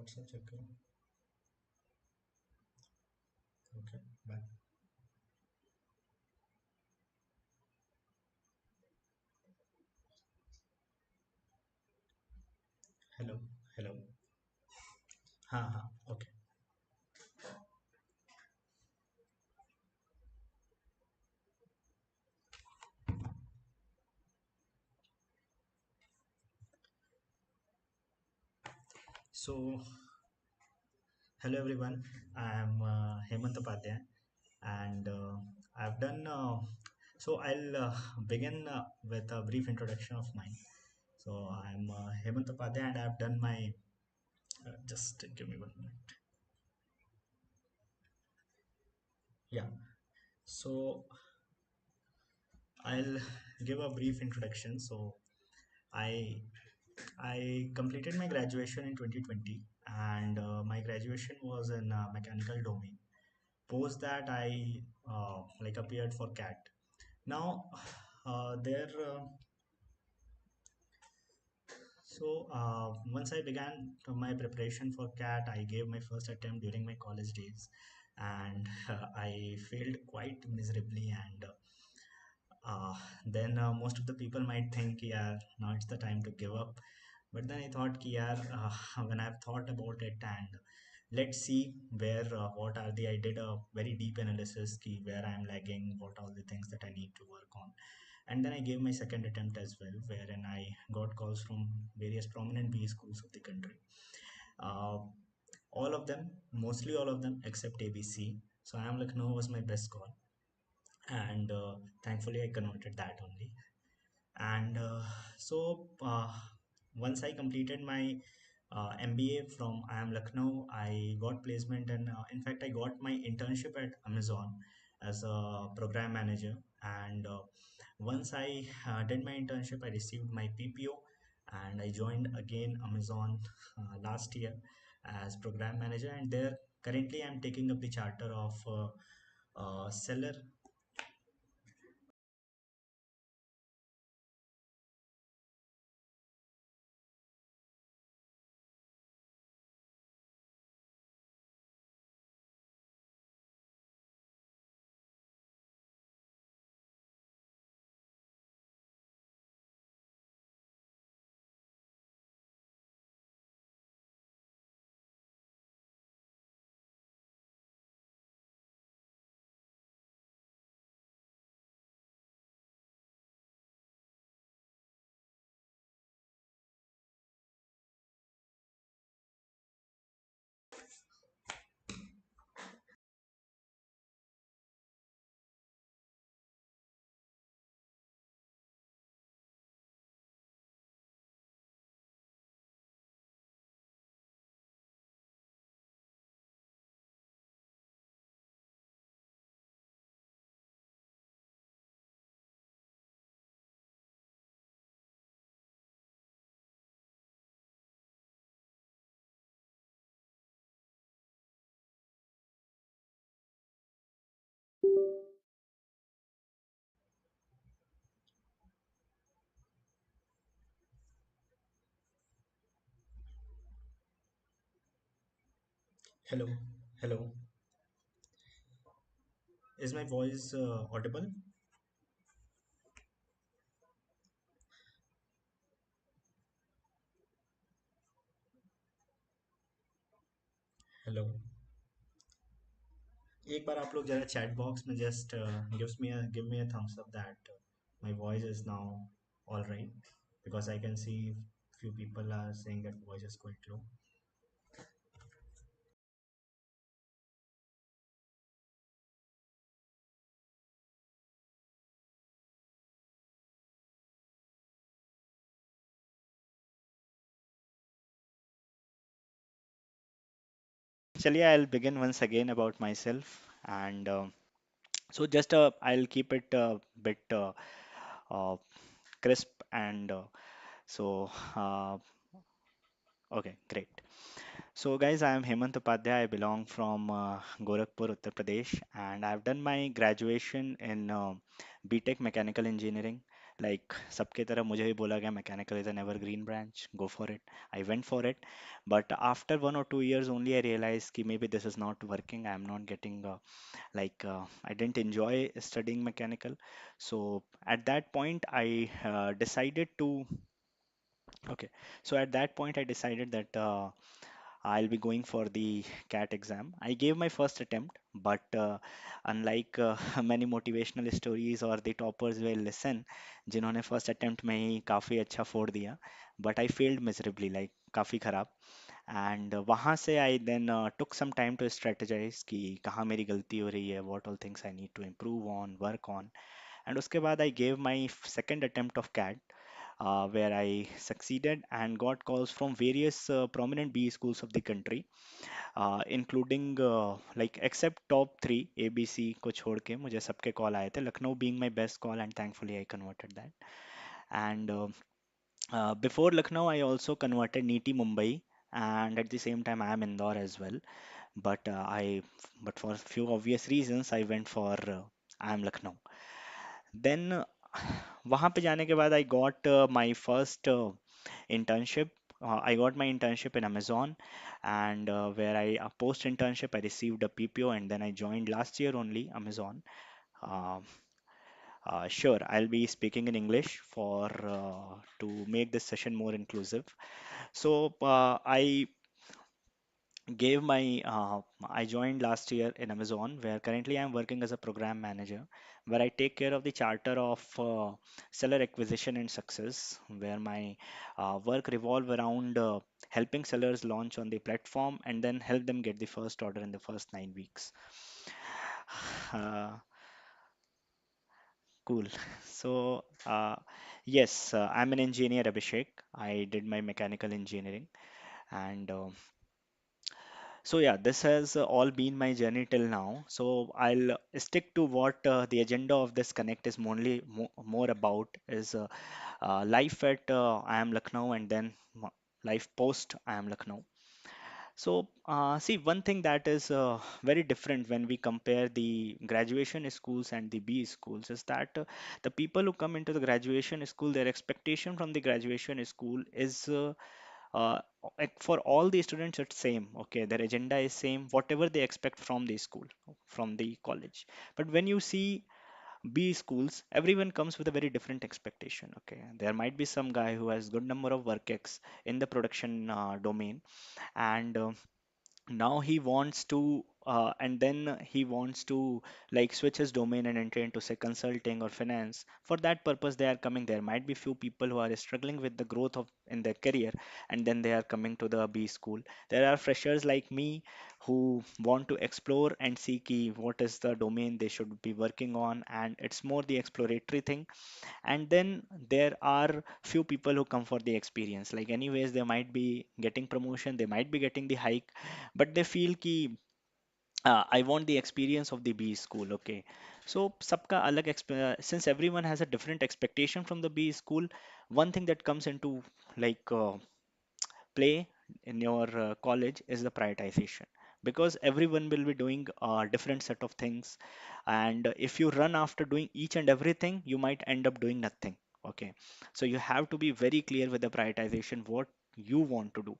WhatsApp check करो. Okay, bye. Hello, hello. हाँ हाँ, okay. So, hello everyone. I am Hemant Upadhyay, and I've done. So I'll begin with a brief introduction of mine. So I'm Hemant Upadhyay, and I've done my. Just give me 1 minute. Yeah. So I'll give a brief introduction. So I I completed my graduation in 2020, and my graduation was in mechanical domain. Post that, I like appeared for CAT. Now, there. Once I began my preparation for CAT, I gave my first attempt during my college days, and I failed quite miserably. And then most of the people might think, yeah, now it's the time to give up. But then I thought, ki, yaar, when I've thought about it, and let's see where, what are the, I did a very deep analysis, ki, where I'm lagging, what are the things that I need to work on. And then I gave my second attempt as well, wherein I got calls from various prominent B schools of the country. Uh, all of them, mostly all of them, except ABC. So I am Lucknow was my best call, and thankfully I converted that only. And once I completed my MBA from IIM Lucknow, I got placement, and in fact I got my internship at Amazon as a program manager. And once I did my internship, I received my PPO, and I joined again Amazon last year as program manager. And there currently I'm taking up the charter of seller. Hello, hello. Is my voice audible? Hello. एक बार आप लोग जरा chat box में just give me a thumbs up that my voice is now all right, because I can see few people are saying that voice is quite low. Chaliye, I'll begin once again about myself, and so just I'll keep it a bit uh, crisp and so okay, great. So guys, I am Hemant Upadhyay. I belong from Gorakhpur, Uttar Pradesh, and I've done my graduation in BTech Mechanical Engineering, like सबके तरह मुझे भी बोला गया mechanical is an evergreen branch, go for it. I went for it, but after 1 or 2 years only I realized कि maybe this is not working, I am not getting I didn't enjoy studying mechanical. So at that point I decided to okay, so at that point I decided that I'll be going for the CAT exam. I gave my first attempt, but unlike many motivational stories or the toppers will listen, जिन्होंने first attempt में ही काफ़ी अच्छा फोड़ दिया, but I failed miserably, like काफ़ी खराब। And वहाँ से आई then took some time to strategize कि कहाँ मेरी गलती हो रही है, what all things I need to improve on, work on। And उसके बाद I gave my second attempt of CAT, where I succeeded and got calls from various prominent B schools of the country, including like except top three ABC को छोड़ के मुझे सबके call आए थे, Lucknow being my best call and thankfully I converted that. And before Lucknow, I also converted NEET Mumbai, and at the same time I am Indore as well. But but for a few obvious reasons, I went for I am Lucknow. Then वहाँ पे जाने के बाद I got my first internship. I got my internship in Amazon, and where I post internship I received a PPO, and then I joined last year only Amazon. Uh, sure, I'll be speaking in English for to make this session more inclusive. So I joined last year in Amazon, where currently I'm working as a program manager, where I take care of the charter of seller acquisition and success, where my work revolve around helping sellers launch on the platform and then help them get the first order in the first 9 weeks. Uh, cool. So yes, I'm an engineer, Abhishek. I did my mechanical engineering, and so yeah, this has all been my journey till now. So I'll stick to what the agenda of this connect is more about is life at I am Lucknow, and then life post I am Lucknow. So see, one thing that is very different when we compare the graduation schools and the B schools is that the people who come into the graduation school, their expectation from the graduation school is uh, like for all the students it's same, okay, their agenda is same, whatever they expect from the school, from the college. But when you see B schools, everyone comes with a very different expectation, okay. There might be some guy who has good number of work ex in the production domain, and now he wants to and then he wants to like switch his domain and enter into say consulting or finance. For that purpose they are coming. There might be few people who are struggling with the growth of in their career, and then they are coming to the B school. There are freshers like me who want to explore and see key what is the domain they should be working on, and it's more the exploratory thing. And then there are few people who come for the experience, like anyways they might be getting promotion, they might be getting the hike, but they feel ki I want the experience of the B school, okay. So sabka alag since everyone has a different expectation from the B school, one thing that comes into like play in your college is the prioritization, because everyone will be doing a different set of things, and if you run after doing each and everything you might end up doing nothing, okay. So you have to be very clear with the prioritization what you want to do.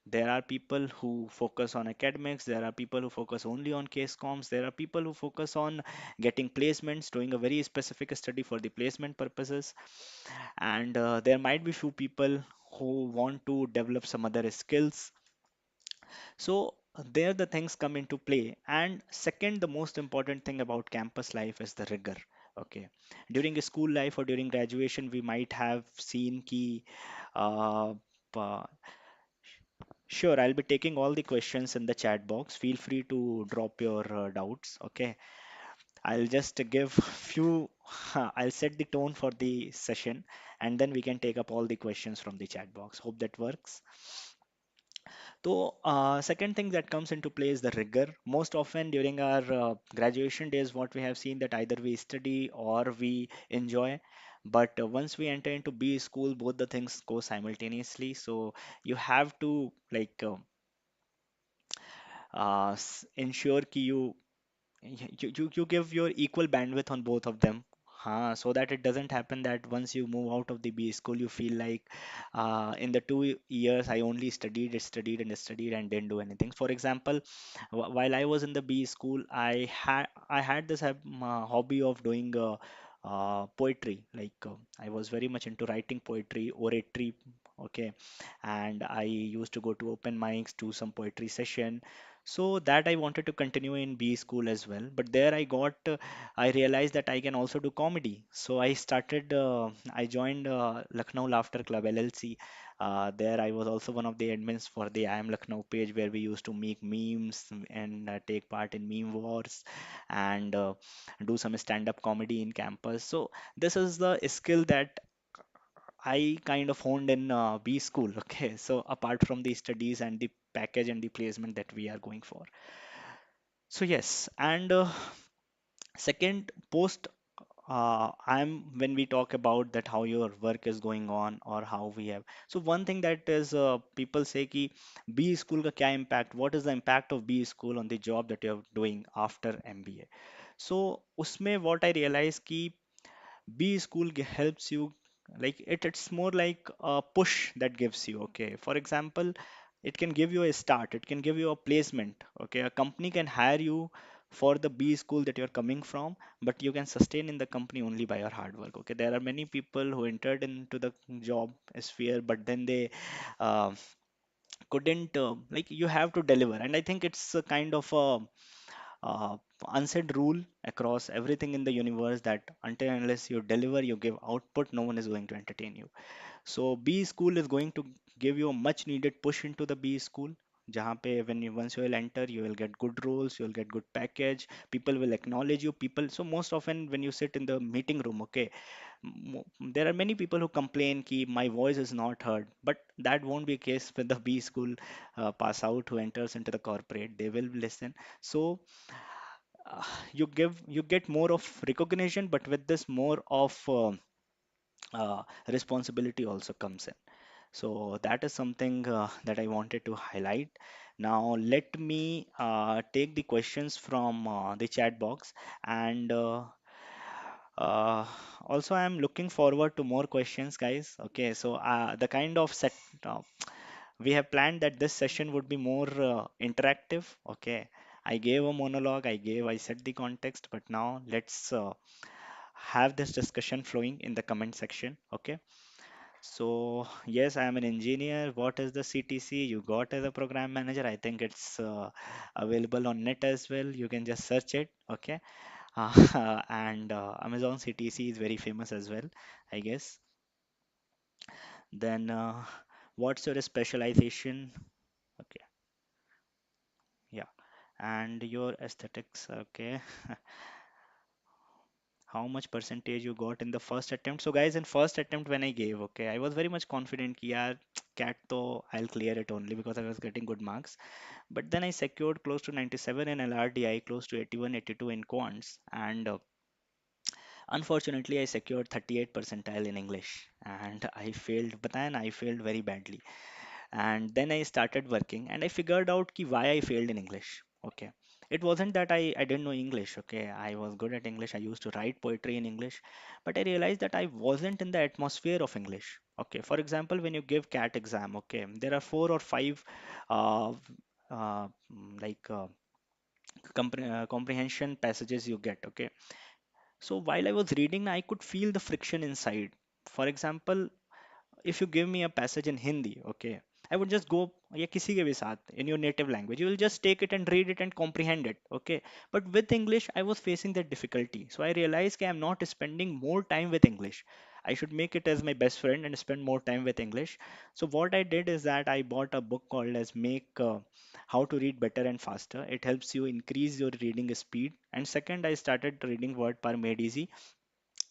There are people who focus on academics, there are people who focus only on case comms, there are people who focus on getting placements, doing a very specific study for the placement purposes, and there might be few people who want to develop some other skills. So there the things come into play. And second, the most important thing about campus life is the rigor, okay. During a school life or during graduation we might have seen key uh, uh, sure, I'll be taking all the questions in the chat box. Feel free to drop your doubts. Okay, I'll just give few. I'll set the tone for the session, and then we can take up all the questions from the chat box. Hope that works. So, second thing that comes into play is the rigor. Most often during our graduation days, what we have seen that either we study or we enjoy. But once we enter into B school, both the things go simultaneously. So you have to like ensure कि you give your equal bandwidth on both of them. So that it doesn't happen that once you move out of the B school, you feel like in the 2 years I only studied and didn't do anything. For example, while I was in the B school, I had this hobby of doing poetry. Like I was very much into writing poetry, oratory. Okay, and I used to go to open mics, do some poetry session. So that I wanted to continue in B school as well. But there I realized that I can also do comedy. So I joined Lucknow Laughter Club LLC. There I was also one of the admins for the I Am Lucknow page where we used to make memes and take part in meme wars and do some stand-up comedy in campus. So this is the skill that I kind of honed in B school. Okay, so apart from the studies and the package and the placement that we are going for. So yes, and second, post I'm when we talk about that how your work is going on or how we have. So one thing that is people say कि B school का क्या impact? What is the impact of B school on the job that you're doing after MBA? So उसमें what I realized कि B school helps you like it's more like a push that gives you. Okay, for example, it can give you a start, it can give you a placement. Okay, a company can hire you for the B school that you're coming from, but you can sustain in the company only by your hard work. Okay, there are many people who entered into the job sphere, but then they uh, couldn't like you have to deliver, and I think it's a kind of a uh, unsaid rule across everything in the universe that until and unless you deliver, you give output, no one is going to entertain you. So B school is going to give you a much needed push into the B school. जहाँ पे when you once you will enter, you will get good roles, you will get good package, people will acknowledge you. People, so most often when you sit in the meeting room, okay, there are many people who complain कि my voice is not heard, but that won't be case with the B school pass out who enters into the corporate. They will listen. So uh, you get more of recognition, but with this more of responsibility also comes in. So that is something that I wanted to highlight. Now let me take the questions from the chat box, and uh, also I'm looking forward to more questions, guys. Okay, so the kind of set uh, we have planned that this session would be more interactive. Okay, I gave a monologue, I set the context, but now let's have this discussion flowing in the comment section. Okay, so yes, I am an engineer. What is the CTC you got as a program manager? I think it's available on net as well. You can just search it. Okay, and Amazon CTC is very famous as well, I guess. Then what's your specialization? Okay, yeah, and your aesthetics. Okay, how much percentage you got in the first attempt? So guys, in first attempt when I gave, okay, I was very much confident कि यार cat तो I'll clear it only because I was getting good marks. But then I secured close to 97 in LRDI, close to 81, 82 in quants, and unfortunately I secured 38 percentile in English, and I failed. But then I failed very badly, and then I started working and I figured out ki why I failed in English. Okay, it wasn't that I didn't know English. Okay, I was good at English, I used to write poetry in English, but I realized that I wasn't in the atmosphere of English. Okay, for example, when you give cat exam, okay, there are 4 or 5 uh, like comprehension passages you get. Okay, so while I was reading, I could feel the friction inside. For example, if you give me a passage in Hindi, okay, I would just go या किसी के भी साथ in your native language. You will just take it and read it and comprehend it, okay. But with English, I was facing that difficulty. So I realized that I'm not spending more time with English. I should make it as my best friend and spend more time with English. So what I did is that I bought a book called as Make How to Read Better and Faster. It helps you increase your reading speed. And second, I started reading Word Par Made Easy.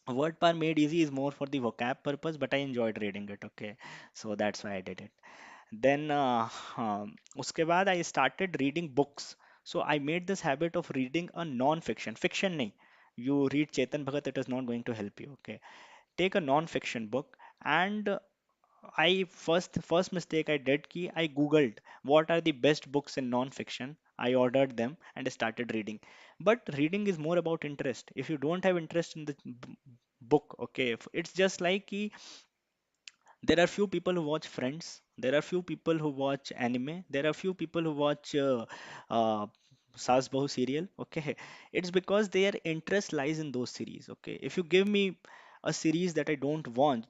Word Par Made Easy is more for the vocab purpose, but I enjoyed reading it. Okay, so that's why I did it. Then उसके बाद I started reading books. So I made this habit of reading a non-fiction. Fiction नहीं. You read Chetan Bhagat, it is not going to help you. Okay, take a non-fiction book, and I first mistake I did ki I googled what are the best books in non-fiction. I ordered them and started reading. But reading is more about interest. If you don't have interest in the book, okay, it's just like there are few people who watch Friends, there are few people who watch anime, there are few people who watch uh, Saas Bahu serial, okay. It's because their interest lies in those series, okay. If you give me a series that I don't want,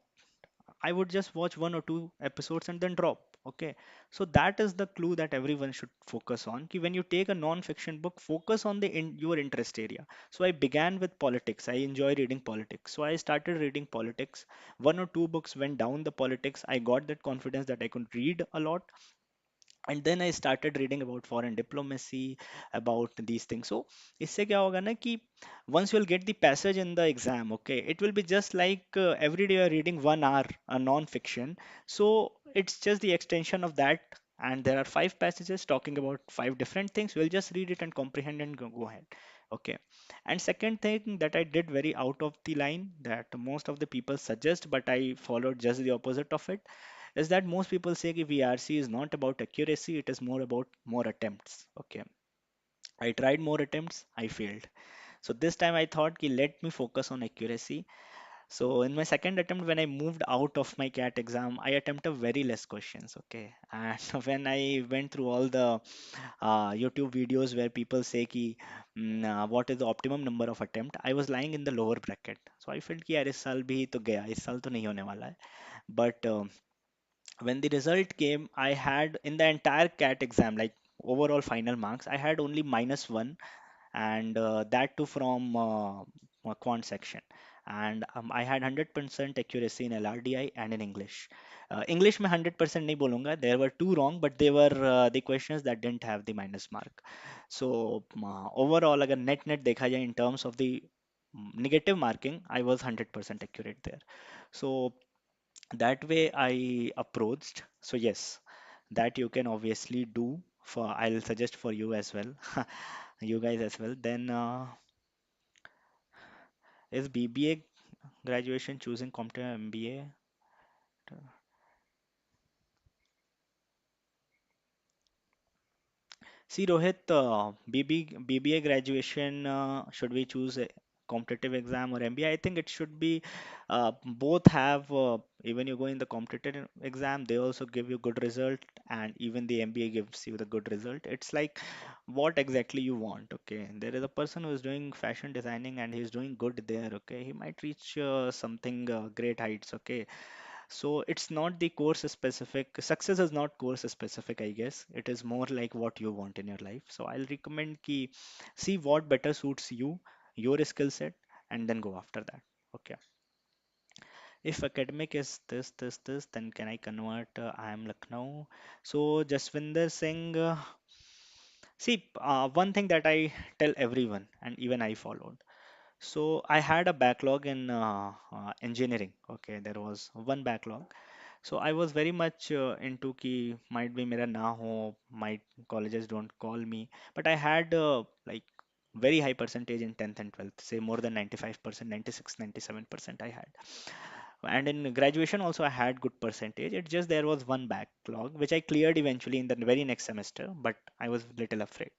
I would just watch one or two episodes and then drop. Okay. So that is the clue that everyone should focus on. Ki when you take a non-fiction book, focus on your interest area. So I began with politics. I enjoy reading politics. So I started reading politics. One or two books went down the politics. I got that confidence that I could read a lot, and then I started reading about foreign diplomacy, about these things. So इससे क्या होगा ना कि once you'll get the passage in the exam, okay, it will be just like every day you're reading 1 hour a non-fiction. So it's just the extension of that, and there are 5 passages talking about 5 different things. We'll just read it and comprehend and go ahead. Okay. And second thing that I did very out of the line that most of the people suggest, but I followed just the opposite of it, is that most people say कि VRC is not about accuracy, it is more about more attempts. Okay. I tried more attempts, I failed. So this time I thought कि let me focus on accuracy. So in my second attempt, when I moved out of my CAT exam, I attempted very less questions. Okay. And when I went through all the YouTube videos where people say कि what is the optimum number of attempt, I was lying in the lower bracket. So I felt कि यार इस साल भी तो गया, इस साल तो नहीं होने वाला है. But when the result came, I had in the entire CAT exam, like overall final marks, I had only -1, and that too from quant section. And I had 100% accuracy in LRDI and in English. English में 100% नहीं बोलूँगा. There were two wrong, but they were the questions that didn't have the minus mark. So overall, अगर net देखा जाए in terms of the negative marking, I was 100% accurate there. So that way I approached. So yes, that you can obviously do. For I'll suggest for you as well, you guys as well. Then is BBA graduation choosing competitive MBA? See, Rohit, BBA graduation, should we choose a competitive exam or MBA? I think it should be both have, even you go in the competitive exam, they also give you good result, and even the MBA gives you the good result. It's like what exactly you want, okay? There is a person who is doing fashion designing and he's doing good there, okay? He might reach something great heights, okay? So it's not the course specific. Success is not course specific, I guess. It is more like what you want in your life. So I'll recommend ki see what better suits you, your skill set, and then go after that. Okay. If academic is this, then can I convert? I am Lucknow. So Jaswinder Singh, see, one thing that I tell everyone, and even I followed. So I had a backlog in engineering. Okay, there was one backlog. So I was very much into कि might be मेरा ना हो, might colleges don't call me, but I had like very high percentage in 10th and 12th, say more than 95%, 96, 97% I had. And in graduation also I had good percentage. It's just there was one backlog which I cleared eventually in the very next semester, but I was little afraid.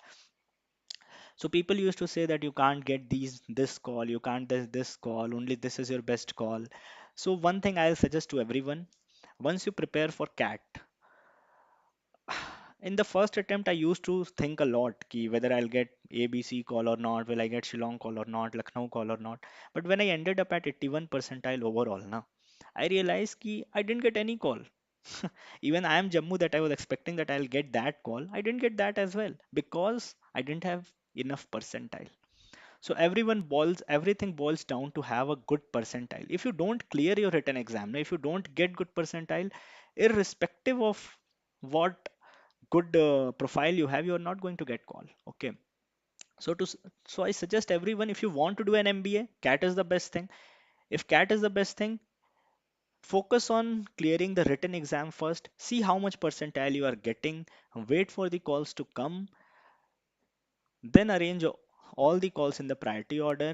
So people used to say that you can't get this call, you can't this call, only this is your best call. So one thing I'll suggest to everyone, once you prepare for CAT, in the first attempt, I used to think a lot ki whether I'll get ABC call or not, will I get Shillong call or not, Lucknow call or not. But when I ended up at 81 percentile overall, na, I realized ki I didn't get any call. Even I am Jammu that I was expecting that I'll get that call. I didn't get that as well because I didn't have enough percentile. So everything boils down to have a good percentile. If you don't clear your written exam, if you don't get good percentile, irrespective of what good profile you have, you are not going to get call. Okay. So so I suggest everyone, if you want to do an MBA, CAT is the best thing. If CAT is the best thing, focus on clearing the written exam first. See how much percentile you are getting. Wait for the calls to come. Then arrange all the calls in the priority order,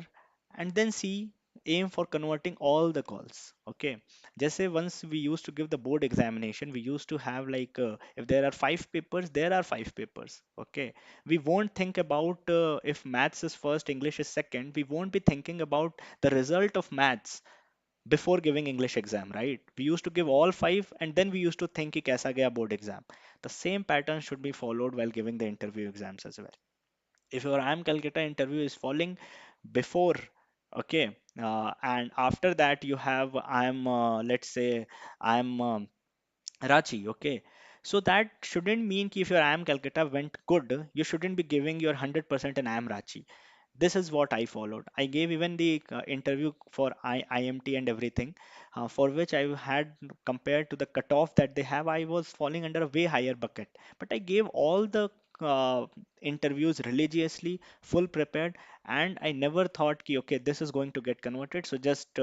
and then see. aim for converting all the calls. Okay, just say once we used to give the board examination, we used to have like if there are five papers, there are five papers. Okay, we won't think about if maths is first, English is second. We won't be thinking about the result of maths before giving English exam, right? We used to give all five and then we used to think कि कैसा गया board exam. The same pattern should be followed while giving the interview exams as well. If your IIM Calcutta interview is falling before, okay, and after that you have IIM, let's say IIM Rachi, okay. So that shouldn't mean ki if your IIM Calcutta went good, you shouldn't be giving your 100% in IIM Rachi. This is what I followed. I gave even the interview for IMT and everything, for which I had compared to the cutoff that they have, I was falling under a way higher bucket. But I gave all the interviews religiously, full prepared, and I never thought, ki, okay, this is going to get converted. So just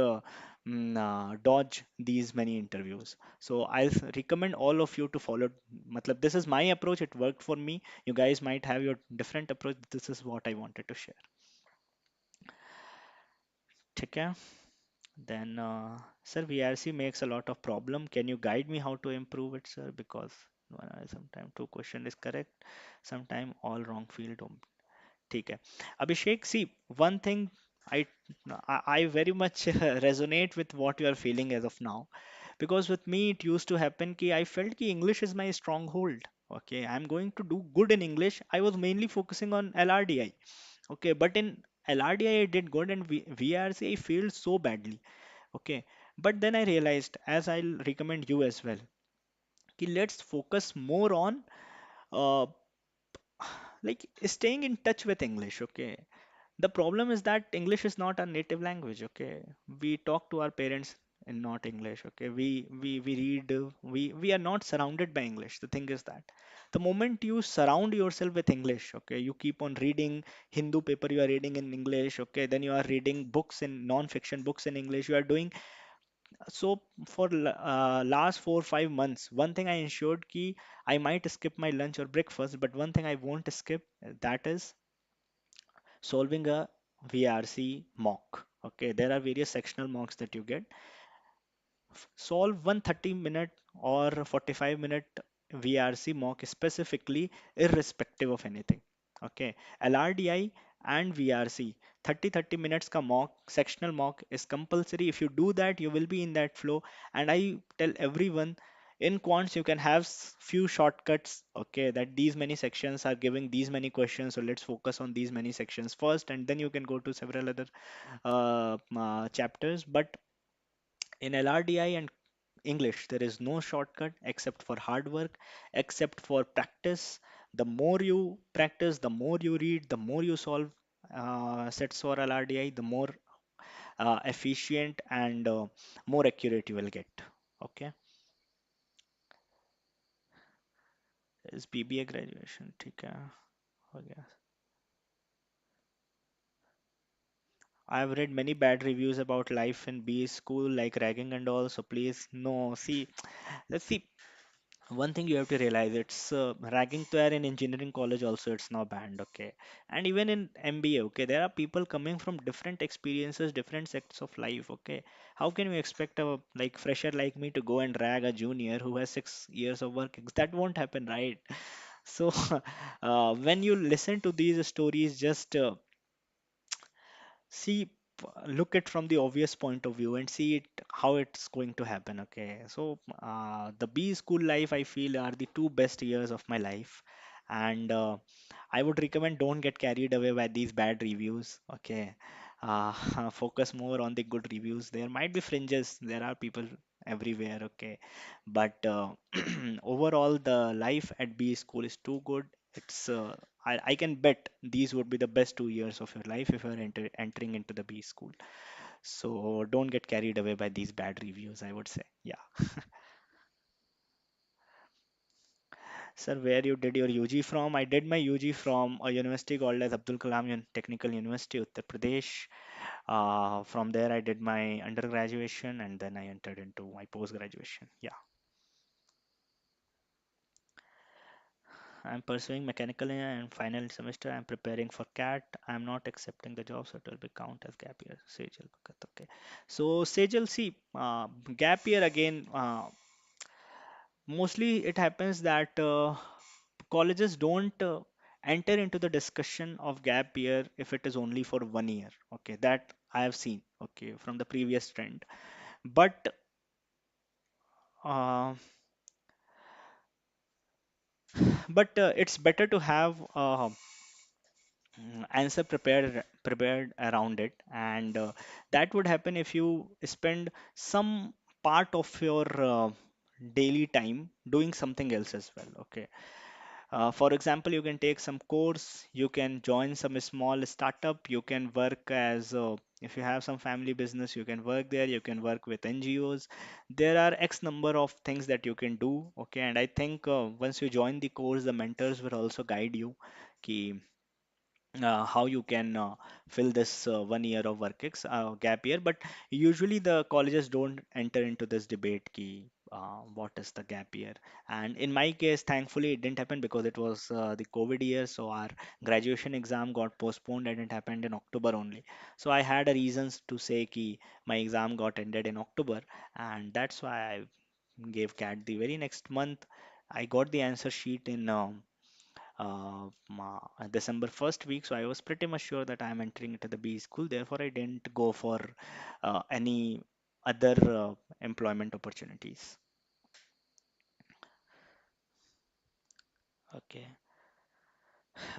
dodge these many interviews. So I'll recommend all of you to follow. Matlab, this is my approach. It worked for me. You guys might have your different approach. This is what I wanted to share. ठीक है? Then, sir, VRC makes a lot of problem. Can you guide me how to improve it, sir? Because sometimes two question is correct, sometimes all wrong field. ठीक है. Abhishek, see, one thing I I very much resonate with what you are feeling as of now, because with me it used to happen कि I felt कि English is my stronghold. Okay, I'm going to do good in English. I was mainly focusing on LRDI. Okay, but in LRDI I did good and VRC I failed so badly. Okay, but then I realized, as I'll recommend you as well, कि let's focus more on uh, like staying in touch with English. Okay, the problem is that English is not our native language. Okay, we talk to our parents in not English. Okay, we read, we are not surrounded by English. The thing is that the moment you surround yourself with English, okay, you keep on reading Hindu paper, you are reading in English. Okay, then you are reading books in non-fiction books in English, you are doing so for last 4 5 months. One thing I ensured ki I might skip my lunch or breakfast, but one thing I won't skip, that is solving a VRC mock. Okay, there are various sectional mocks that you get. Solve one 30-minute or 45-minute VRC mock specifically, irrespective of anything. Okay, LRDI and VRC, 30 minutes ka mock, sectional mock is compulsory. If you do that, you will be in that flow. And I tell everyone, in quants you can have few shortcuts. Okay, that these many sections are giving these many questions, so let's focus on these many sections first, and then you can go to several other chapters. But in LRDI and English, there is no shortcut except for hard work, except for practice. The more you practice, the more you read, the more you solve sets for LRDI, the more efficient and more accurate you will get. Okay, is BBA graduation? ठीक है, हो गया. I've read many bad reviews about life in B school, like ragging and all. So please, no. See, let's see. One thing you have to realize, it's ragging to air in engineering college also, it's now banned. Okay, and even in MBA, okay, there are people coming from different experiences, different sectors of life. Okay, how can we expect a like fresher like me to go and rag a junior who has 6 years of work? That won't happen, right? So when you listen to these stories, just see, look it from the obvious point of view and see it how it's going to happen. Okay, so the B school life, I feel, are the two best years of my life. And I would recommend, don't get carried away by these bad reviews. Okay, uh, focus more on the good reviews. There might be fringes, there are people everywhere. Okay, but overall the life at B school is too good. It's I can bet these would be the best 2 years of your life if you're entering into the B school. So don't get carried away by these bad reviews, I would say. Yeah. Sir, where you did your UG from? I did my UG from a university called as Abdul Kalam Technical University, Uttar Pradesh. From there, I did my undergraduation and then I entered into my post graduation. Yeah. I'm pursuing mechanical engineering and final semester. I'm preparing for CAT. I'm not accepting the job, so it will be count as gap year. Sejal Bhagat. Okay. So Sejal, see, gap year again. Mostly it happens that colleges don't enter into the discussion of gap year if it is only for 1 year. Okay, that I have seen. Okay, from the previous trend, but uh, it's better to have answer prepared around it, and that would happen if you spend some part of your daily time doing something else as well. Okay. For example, you can take some course, you can join some small startup, you can work as if you have some family business, you can work there, you can work with NGOs. There are X number of things that you can do. Okay, and I think once you join the course, the mentors will also guide you ki, how you can fill this 1 year of gap year. But usually the colleges don't enter into this debate ki what is the gap year. And in my case, thankfully it didn't happen because it was the COVID year, so our graduation exam got postponed and it happened in October only. So I had a reasons to say ki my exam got ended in October, and that's why I gave CAT the very next month. I got the answer sheet in December first week, so I was pretty much sure that I am entering into the B school. Therefore, I didn't go for any other employment opportunities. Okay.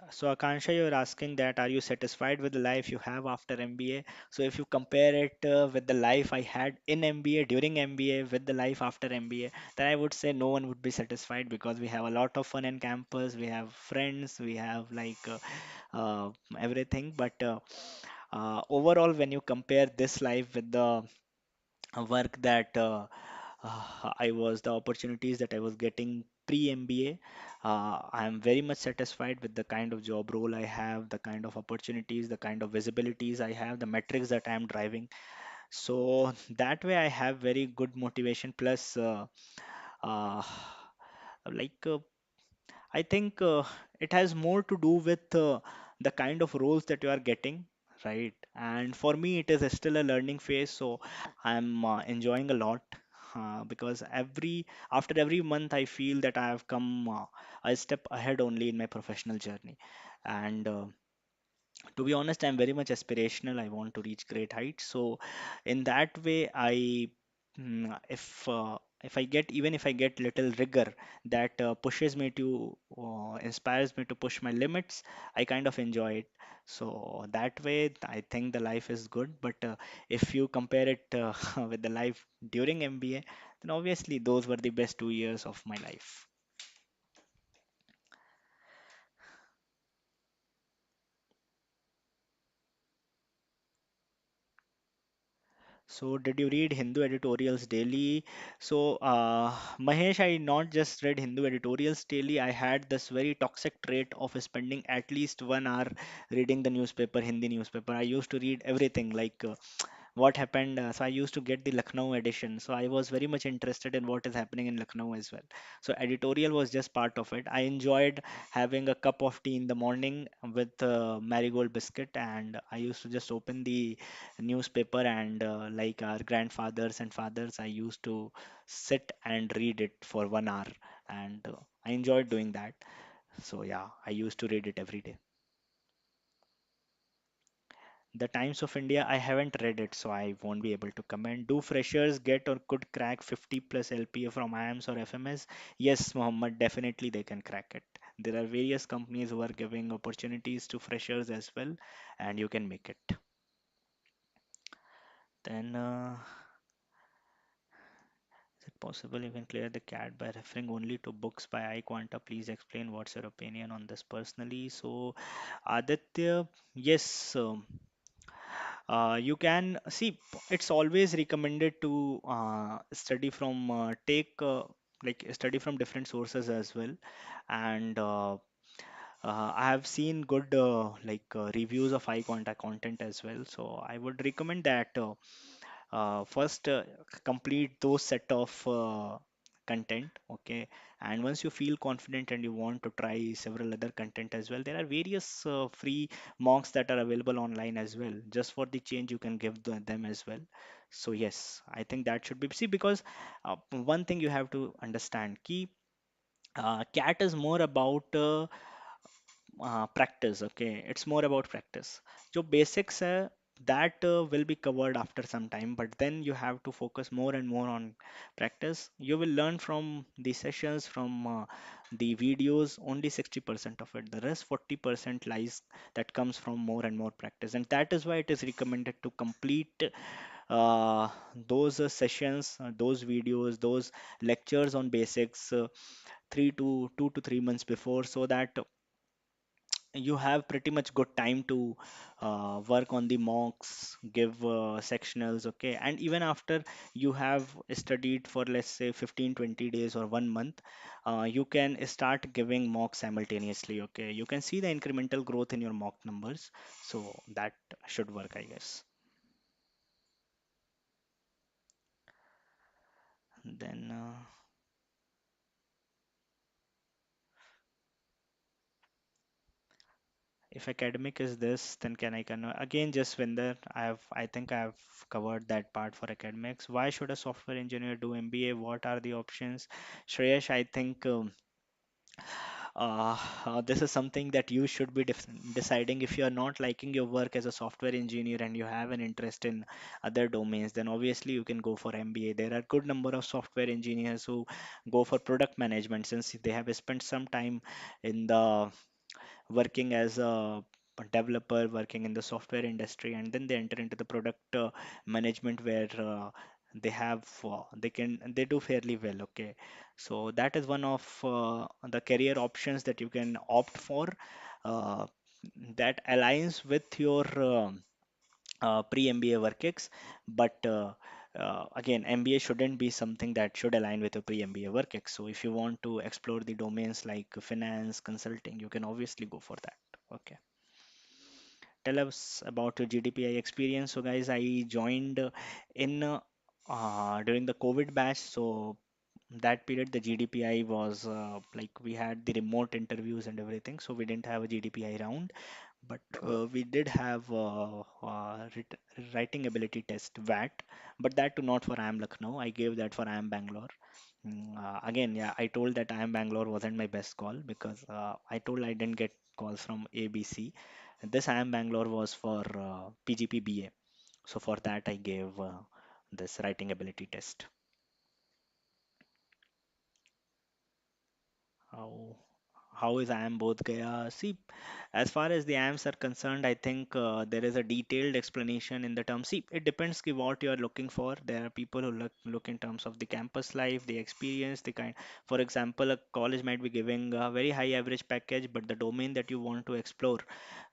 So, Akansha, you're asking that are you satisfied with the life you have after MBA? So, if you compare it with the life I had in MBA, during MBA, with the life after MBA, then I would say no one would be satisfied because we have a lot of fun in campus, we have friends, we have everything. But overall, when you compare this life with the work that I was, the opportunities that I was getting pre-MBA, I am very much satisfied with the kind of job role I have, the kind of opportunities, the kind of visibilities I have, the metrics that I am driving. So that way, I have very good motivation. Plus, uh, like I think it has more to do with the kind of roles that you are getting, right? And for me, it is still a learning phase, so I'm enjoying a lot because after every month, I feel that I have come a step ahead only in my professional journey. And to be honest, I'm very much aspirational. I want to reach great heights. So in that way, if I get, even if I get little rigor that pushes me to inspires me to push my limits, I kind of enjoy it. So that way, I think the life is good. But if you compare it with the life during MBA, then obviously those were the best 2 years of my life. So, did you read Hindu editorials daily? So, Mahesh, I not just read Hindu editorials daily. I had this very toxic trait of spending at least 1 hour reading the newspaper, Hindi newspaper. I used to read everything, like what happened. So I used to get the Lucknow edition. So I was very much interested in what is happening in Lucknow as well. So editorial was just part of it. I enjoyed having a cup of tea in the morning with marigold biscuit, and I used to just open the newspaper and like our grandfathers and fathers, I used to sit and read it for 1 hour, and I enjoyed doing that. So yeah, I used to read it every day. The Times of India, I haven't read it, so I won't be able to comment. Do freshers get or could crack 50 plus LPA from IIMs or FMS? Yes, Mohammed, definitely they can crack it. There are various companies who are giving opportunities to freshers as well, and you can make it. Then, is it possible you can clear the CAT by referring only to books by iQUANTA? Please explain what's your opinion on this personally. So, Aditya, yes. You can see it's always recommended to study from take like study from different sources as well, and I have seen good reviews of high contact content as well. So I would recommend that first complete those set of content, okay? And once you feel confident and you want to try several other content as well, there are various free mocks that are available online as well. Just for the change, you can give them as well. So yes, I think that should be, see, because one thing you have to understand, key cat is more about practice, okay? It's more about practice. जो basics है, that will be covered after some time, but then you have to focus more and more on practice. You will learn from the sessions, from the videos, only 60% of it. The rest 40% lies, that comes from more and more practice, and that is why it is recommended to complete uh, those sessions, those videos, those lectures on basics 2 to 3 months before, so that you have pretty much good time to work on the mocks, give sectionals, okay? And even after you have studied for, let's say, 15, 20 days or 1 month, you can start giving mocks simultaneously, okay? You can see the incremental growth in your mock numbers. So that should work, I guess. Then if academic is this, then can again, just Vinder, I think I've covered that part for academics. Why should a software engineer do MBA? What are the options? Shreyash, I think this is something that you should be deciding. If you are not liking your work as a software engineer and you have an interest in other domains, then obviously you can go for MBA. There are good number of software engineers who go for product management, since they have spent some time in the working as a developer, working in the software industry, and then they enter into the product management, where they do fairly well, okay? So that is one of the career options that you can opt for, uh, that aligns with your pre-MBA work ex. But again, MBA shouldn't be something that should align with your pre-MBA work ex. So if you want to explore the domains like finance, consulting, you can obviously go for that. Okay. Tell us about your GDPI experience. So guys, I joined in during the COVID batch. So that period, the GDPI was like we had the remote interviews and everything. So we didn't have a GDPI round, but we did have writing ability test VAT, but that too not for IIM Lucknow. I gave that for IIM Bangalore. Again, yeah, I told that IIM Bangalore wasn't my best call, because I told I didn't get calls from ABC. This IIM Bangalore was for PGP BA. So for that, I gave this writing ability test. How how is IIM both Gaya? See, as far as the IIMs are concerned, I think there is a detailed explanation in the term. See, it depends ki what you are looking for. There are people who look in terms of the campus life, the experience, the kind. For example, a college might be giving a very high average package, but the domain that you want to explore,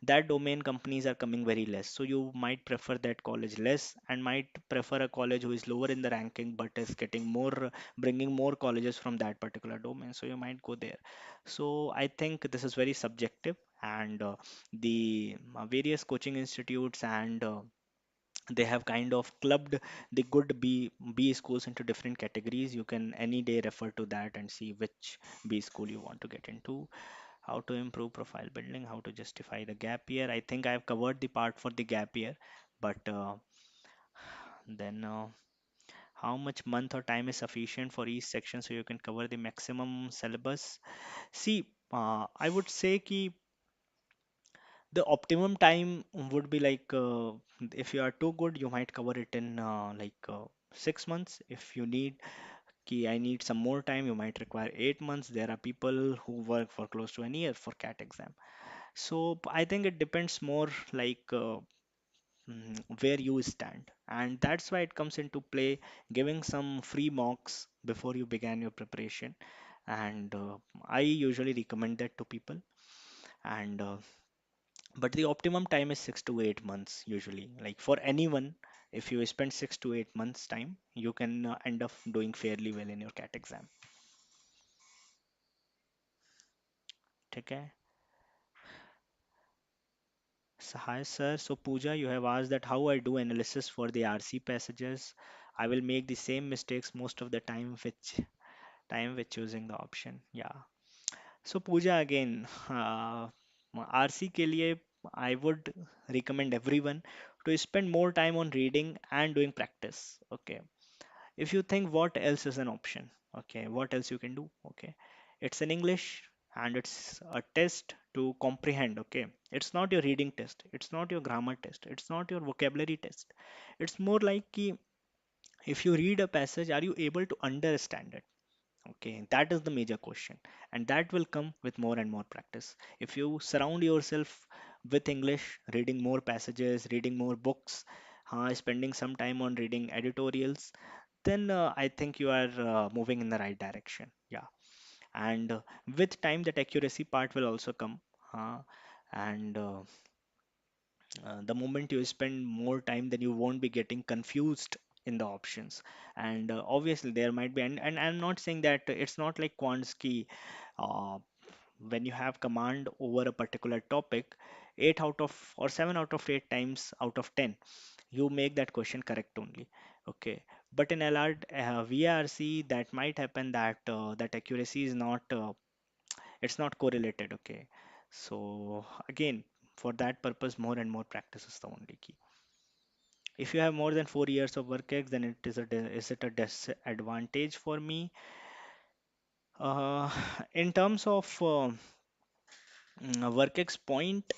that domain companies are coming very less. So you might prefer that college less, and might prefer a college who is lower in the ranking but is getting more, bringing more colleges from that particular domain. So you might go there. So I think this is very subjective, and the various coaching institutes and they have kind of clubbed the good B schools into different categories. You can any day refer to that and see which B school you want to get into. How to improve profile building, how to justify the gap year. I think I've covered the part for the gap year, but then how much month or time is sufficient for each section so you can cover the maximum syllabus? See, I would say ki the optimum time would be like if you are too good, you might cover it in 6 months. If you need ki I need some more time, you might require 8 months. There are people who work for close to an year for CAT exam. So I think it depends more like where you stand, and that's why it comes into play giving some free mocks before you begin your preparation. And I usually recommend that to people. And but the optimum time is 6 to 8 months usually. Like for anyone, if you spend 6 to 8 months time, you can end up doing fairly well in your CAT exam. Okay. So, hi sir. So Pooja, you have asked that how I do analysis for the RC passages. I will make the same mistakes most of the time, which time with choosing the option. Yeah. So Pooja again, RC के लिए I would recommend everyone to spend more time on reading and doing practice. Okay. If you think what else is an option, okay, what else you can do? Okay. It's in English and it's a test to comprehend. Okay. It's not your reading test. It's not your grammar test. It's not your vocabulary test. It's more like कि if you read a passage, are you able to understand it? Okay, that is the major question, and that will come with more and more practice. If you surround yourself with English, reading more passages, reading more books, spending some time on reading editorials, then I think you are moving in the right direction. Yeah, and with time, that accuracy part will also come. Uh, and the moment you spend more time, then you won't be getting confused in the options. And obviously there might be, and I'm not saying that it's not like quants key. uh, when you have command over a particular topic, 8 out of or 7 out of 8 times out of 10 you make that question correct only. Okay, but in LR VRC, that might happen that that accuracy is not it's not correlated. Okay, so again, for that purpose, more and more practice is the only key. If you have more than 4 years of work ex, then it is is it a disadvantage for me? uh, in terms of work ex point,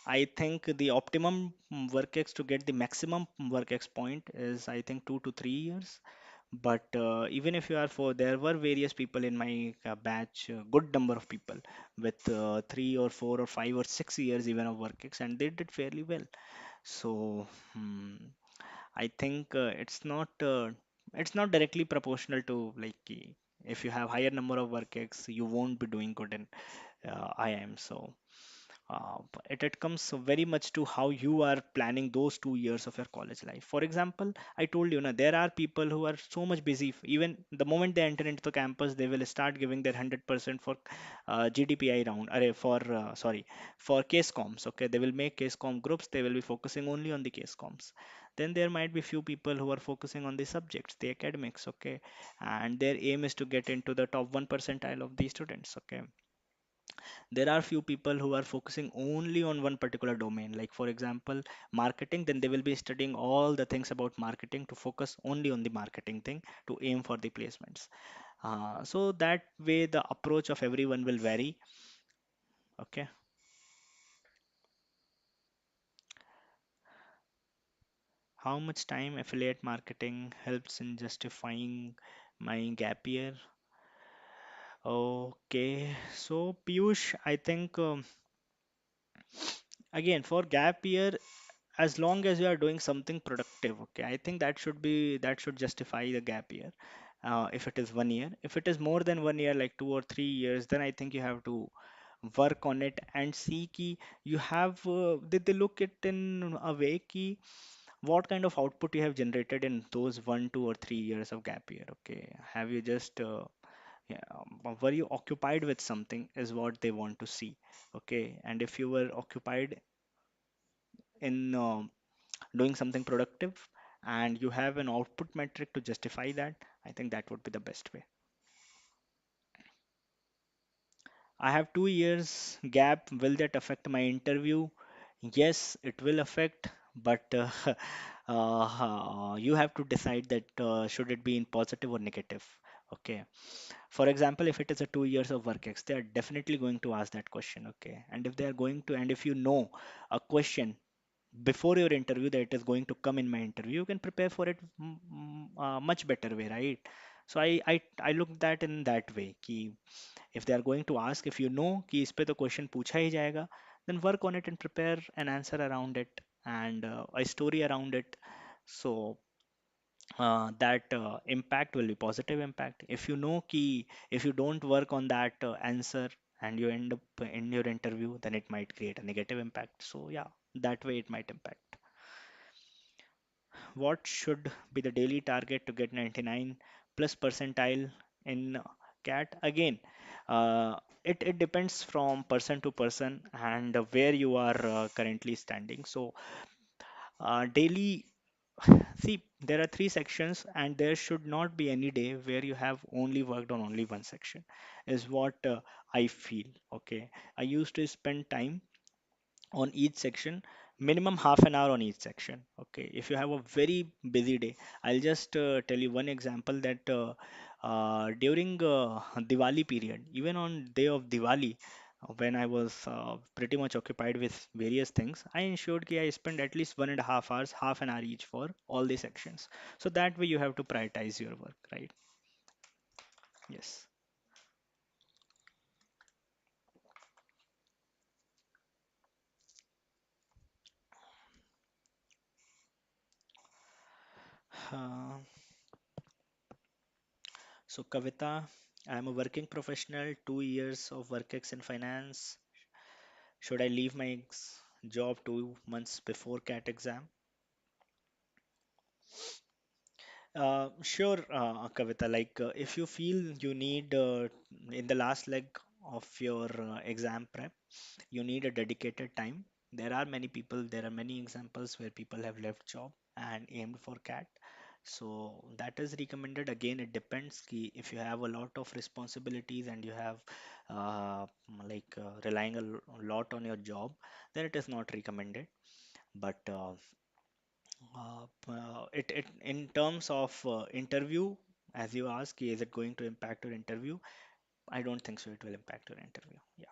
I think the optimum work ex to get the maximum work ex point is, I think, 2 to 3 years. But even if you are for, there were various people in my batch, good number of people with 3 or 4 or 5 or 6 years even of work ex, and they did fairly well. So I think it's not directly proportional to like if you have higher number of work ex, you won't be doing good in IIM. So it comes very much to how you are planning those 2 years of your college life. For example, I told you, there are people who are so much busy. Even the moment they enter into the campus, they will start giving their 100% for GDPI round, for sorry, for case comms. Okay, they will make case com groups. They will be focusing only on the case comms. Then there might be few people who are focusing on the subjects, the academics. Okay, and their aim is to get into the top 1 percentile of the students. Okay, there are few people who are focusing only on one particular domain, like for example marketing. Then they will be studying all the things about marketing to focus only on the marketing thing to aim for the placements. So that way the approach of everyone will vary. Okay. How much time affiliate marketing helps in justifying my gap year? Okay, so Piyush, I think again, for gap year, as long as you are doing something productive, okay, I think that should justify the gap year. If it is 1 year, if it is more than 1 year, like 2 or 3 years, then I think you have to work on it and see ki you have did they look it in a way ki what kind of output you have generated in those 1, 2, or 3 years of gap year. Okay, have you just yeah, were you occupied with something is what they want to see. Okay, and if you were occupied in doing something productive and you have an output metric to justify that, I think that would be the best way. I have 2 years gap, will that affect my interview? Yes, it will affect, but you have to decide that should it be in positive or negative. Okay, for example, if it is a 2 years of work ex, they are definitely going to ask that question. Okay, and if they are going to, and if you know a question before your interview that it is going to come in my interview, you can prepare for it much better way, right? So I look that in that way कि if they are going to ask, if you know कि इस पे तो question पूछा ही जाएगा, then work on it and prepare an answer around it and a story around it. So that impact will be positive impact. If you know कि if you don't work on that answer and you end up in your interview, then it might create a negative impact. So yeah, that way it might impact. What should be the daily target to get 99 plus percentile in CAT? Again, it depends from person to person and where you are currently standing. So daily. See, there are three sections, and there should not be any day where you have only worked on only one section, is what I feel. Okay, I used to spend time on each section, minimum half an hour on each section. Okay, if you have a very busy day, I'll just tell you one example that during Diwali period, even on day of Diwali, when I was pretty much occupied with various things, I ensured that I spend at least 1.5 hours, half an hour each for all the sections. So that way you have to prioritize your work, right? Yes. uh, so Kavita, I'm a working professional, 2 years of work ex in finance. Should I leave my job 2 months before CAT exam? Sure, Kavita. Like, if you feel you need in the last leg of your exam prep, you need a dedicated time. There are many people, there are many examples where people have left job and aimed for CAT. So that is recommended. Again, it depends. Ki if you have a lot of responsibilities and you have relying lot on your job, then it is not recommended. But it in terms of interview, as you ask, is it going to impact your interview? I don't think so. It will impact your interview. Yeah.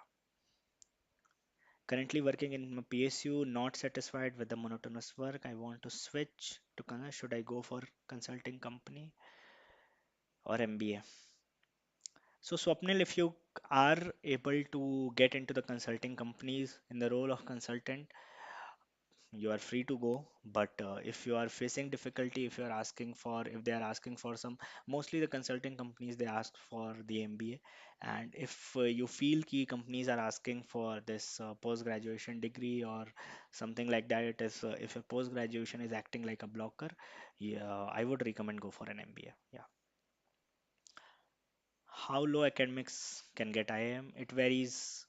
Currently working in a PSU, not satisfied with the monotonous work. I want to switch to should I go for consulting company or MBA? So Swapnil, if you are able to get into the consulting companies in the role of consultant, you are free to go. But if you are facing difficulty, if you are asking for, if they are asking for some, mostly the consulting companies, they ask for the MBA. And if you feel key companies are asking for this post graduation degree or something like that, it is if your post graduation is acting like a blocker, yeah, I would recommend go for an MBA. Yeah. How low academics can get IIM? It varies,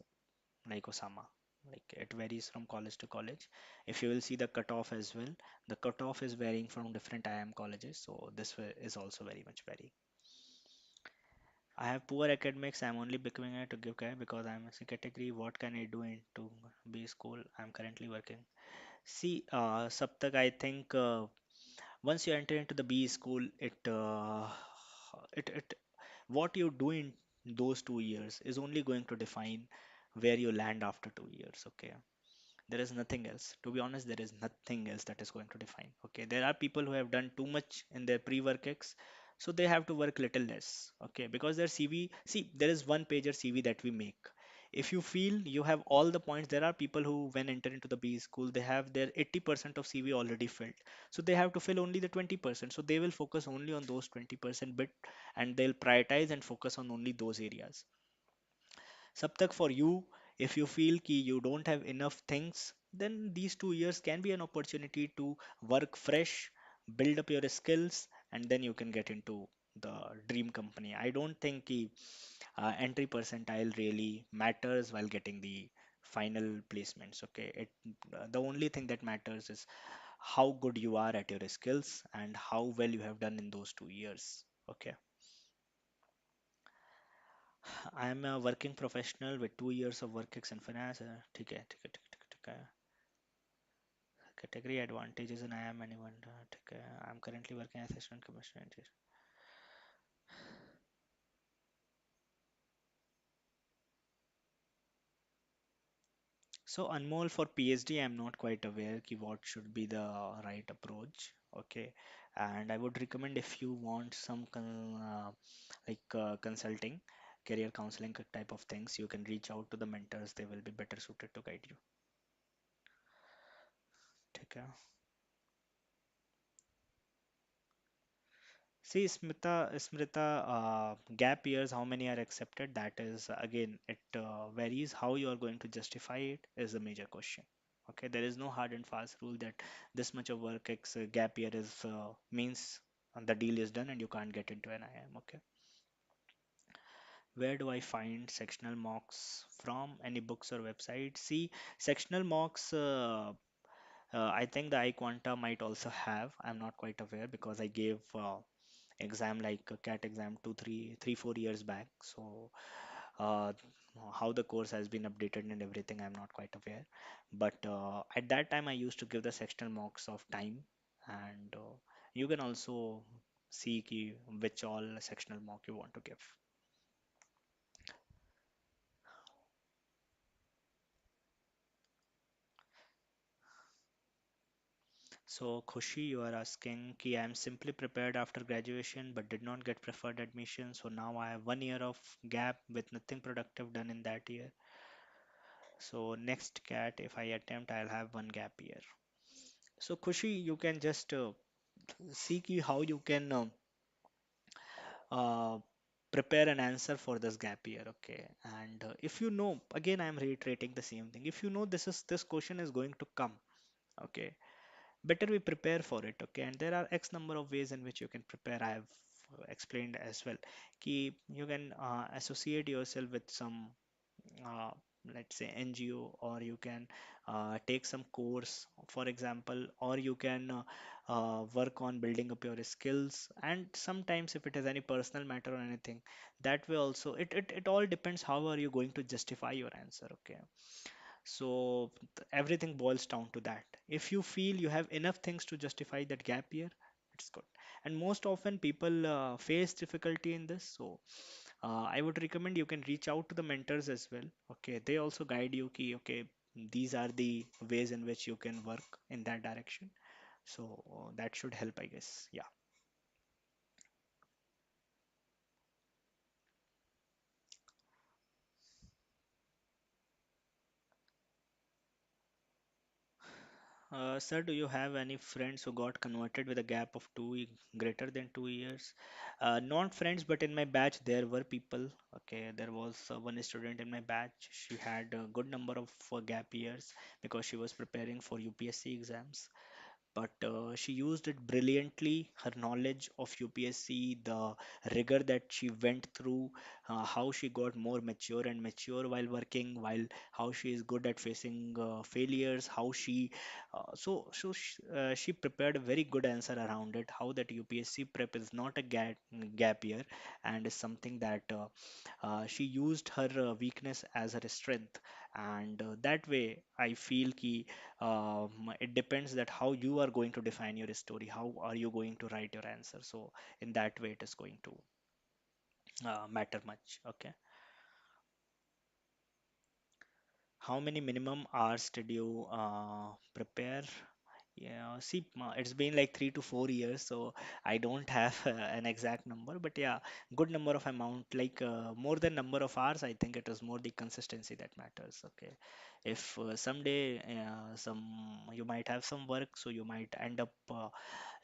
like Osama. Like it varies from college to college. If you will see the cutoff as well, the cutoff is varying from different IIM colleges. So this is also very much vary. I have poor academics. I'm only becoming it to give care because I'm a C category. What can I do in to B school? I'm currently working. See, Saptak, I think once you enter into the B school, it what you do in those 2 years is only going to define where you land after 2 years. Okay, there is nothing else. To be honest, there is nothing else that is going to define. Okay, there are people who have done too much in their pre-work ex, so they have to work little less. Okay, because their CV, see, there is one pager CV that we make. If you feel you have all the points, there are people who, when enter into the B school, they have their 80% of CV already filled. So they have to fill only the 20%. So they will focus only on those 20% bit, and they'll prioritize and focus on only those areas. Sabtak, for you, if you feel ki you don't have enough things, then these 2 years can be an opportunity to work fresh, build up your skills, and then you can get into the dream company. I don't think ki, entry percentile really matters while getting the final placements. Okay, the only thing that matters is how good you are at your skills and how well you have done in those 2 years. Okay. I am a working professional with 2 years of work ex and finance. ठीक है, ठीक है, ठीक है, ठीक है, ठीक है. Category advantages in I am anyone. ठीक है. I'm currently working as assistant commissioner. So Anmol, for PhD, I'm not quite aware ki what should be the right approach. Okay, and I would recommend if you want some consulting, career counseling type of things, you can reach out to the mentors. They will be better suited to guide you. ठीक है. See, gap years, how many are accepted? That is, again, it varies. How you are going to justify it is the major question. Okay, there is no hard and fast rule that this much of work ex gap year is means the deal is done and you can't get into an IIM. Okay, where do I find sectional mocks from? Any books or websites? See, sectional mocks. I think the iQuanta might also have. I'm not quite aware because I gave exam like a CAT exam 4 years back. So uh, how the course has been updated and everything, I'm not quite aware. But at that time, I used to give the sectional mocks of time, and you can also see which all sectional mock you want to give. So, Khushi, you are asking ki I am simply prepared after graduation but did not get preferred admission. So now I have 1 year of gap with nothing productive done in that year. So next CAT, if I attempt, I'll have one gap year. So Khushi, you can just see how you can uh, prepare an answer for this gap year. Okay, and if you know, again, I'm reiterating the same thing. If you know this question is going to come, okay, better we prepare for it. Okay, and there are x number of ways in which you can prepare. I have explained as well. Ki you can associate yourself with some uh, let's say NGO, or you can take some course, for example, or you can work on building up your skills. And sometimes, if it is any personal matter or anything, that way also, it all depends how are you going to justify your answer. Okay, so everything boils down to that. If you feel you have enough things to justify that gap year, it's good. And most often people face difficulty in this. So I would recommend you can reach out to the mentors as well. Okay, they also guide you. Okay, these are the ways in which you can work in that direction. So that should help, I guess. Yeah. Sir, do you have any friends who got converted with a gap of greater than 2 years? Not friends, but in my batch there were people. Okay, there was one student in my batch. She had a good number of gap years because she was preparing for UPSC exams, but she used it brilliantly. Her knowledge of UPSC, the rigor that she went through, how she got more mature and mature while working, while how she is good at facing failures, how she she prepared a very good answer around it. How that UPSC prep is not a gap year, and is something that she used her weakness as her strength, and that way I feel ki it depends that how you are going to define your story, how are you going to write your answer. So in that way it is going to matter much. Okay, how many minimum hours did you prepare? Yeah, see, it's been like 3 to 4 years, so I don't have an exact number, but yeah, good number of amount, like more than number of hours. I think it is more the consistency that matters. Okay, if someday some you might have some work, so you might end up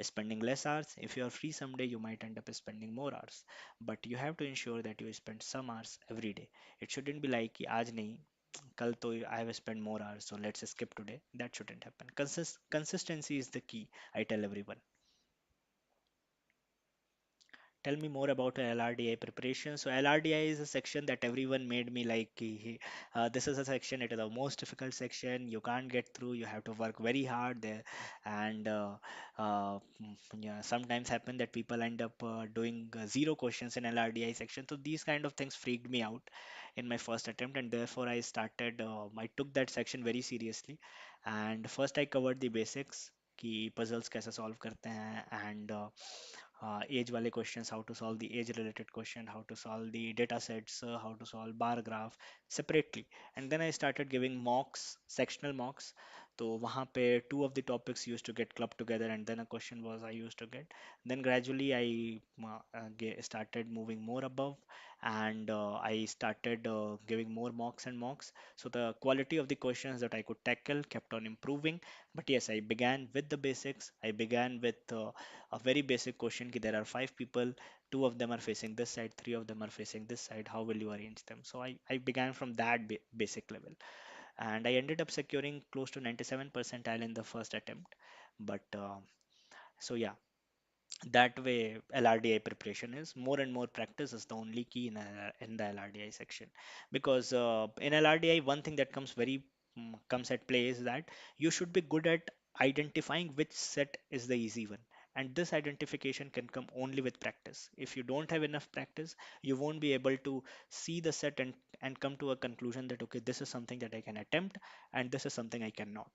spending less hours. If you are free someday, you might end up spending more hours, but you have to ensure that you spend some hours every day. It shouldn't be like कि आज नहीं कल तो I have spent more hours, so let's skip today. That shouldn't happen. Consistency is the key. I tell everyone. Tell me more about LRDI preparation. So LRDI is a section that everyone made me like, this is a section. It is the most difficult section. You can't get through. You have to work very hard there, and yeah, sometimes happen that people end up doing zero questions in LRDI section. So these kind of things freaked me out in my first attempt, and therefore I started. I took that section very seriously, and first I covered the basics कि puzzles कैसे solve करते हैं, and age वाले questions, how to solve the age related question, how to solve the data sets, how to solve bar graph separately. And then I started giving mocks, sectional mocks. तो वहाँ पे two of the topics used to get clubbed together, and then a question was I used to get. Then gradually I started moving more above, and I started giving more mocks and mocks. So the quality of the questions that I could tackle kept on improving. But yes, I began with the basics. I began with a very basic question ki there are five people, two of them are facing this side, three of them are facing this side, how will you arrange them? So I began from that basic level, and I ended up securing close to 97 percentile in the first attempt. But so yeah, that way LRDI preparation is more and more practice is the only key in the LRDI section, because in LRDI one thing that comes at play is that you should be good at identifying which set is the easy one. And this identification can come only with practice. If you don't have enough practice, you won't be able to see the set and come to a conclusion that, okay, this is something that I can attempt and this is something I cannot.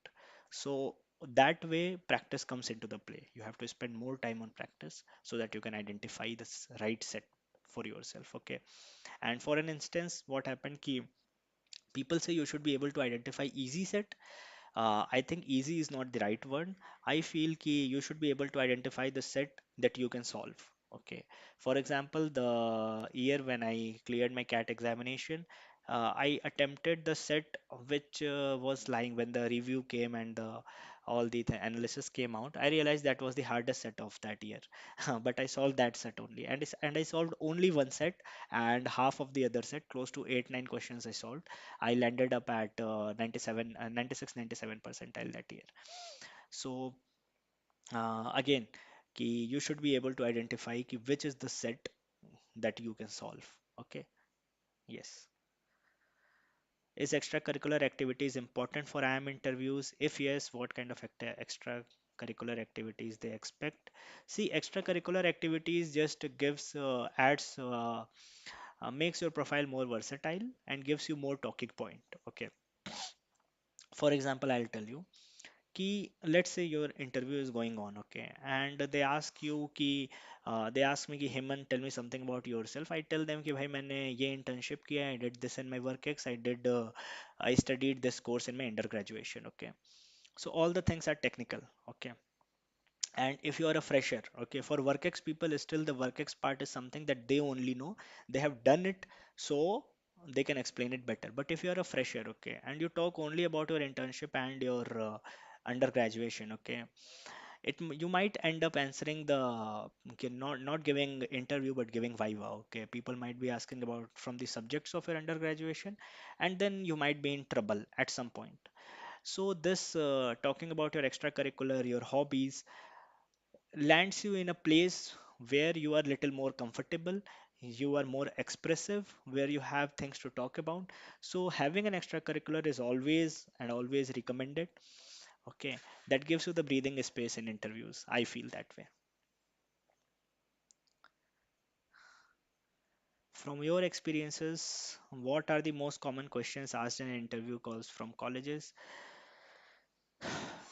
So that way, practice comes into the play. You have to spend more time on practice so that you can identify this right set for yourself. Okay. And for an instance, what happened key, people say you should be able to identify easy set. I think easy is not the right word. I feel ki you should be able to identify the set that you can solve. Okay. For example, the year when I cleared my CAT examination, I attempted the set which was lying when the review came and all the analysis came out. I realized that was the hardest set of that year, but I solved that set only, and I solved only one set and half of the other set, close to 8 9 questions I solved. I landed up at 97, 96, 97 percentile that year. So again, ki you should be able to identify ki which is the set that you can solve. Okay. Yes. Is extracurricular activities important for IIM interviews? If yes, what kind of extracurricular activities they expect? See, extracurricular activities just gives adds makes your profile more versatile and gives you more talking point. Okay. For example, I'll tell you. Ki, let's say your interview is going on, okay, and they ask you कि they ask me कि Hemant, tell me something about yourself. I tell them कि भाई मैंने ये internship किया है, I did this in my work ex, I studied this course in my undergraduation, okay. So all the things are technical, okay. And if you are a fresher, okay, for work ex people, still the work ex part is something that they only know, they have done it, so they can explain it better. But if you are a fresher, okay, and you talk only about your internship and your undergraduation, okay, you might end up answering the, okay, not giving interview but giving viva, okay. People might be asking about from the subjects of your undergraduation, and then you might be in trouble at some point. So this talking about your extracurricular, your hobbies, lands you in a place where you are little more comfortable, you are more expressive, where you have things to talk about. So having an extracurricular is always and always recommended. Okay, that gives you the breathing space in interviews. I feel that way. From your experiences, what are the most common questions asked in interview calls from colleges?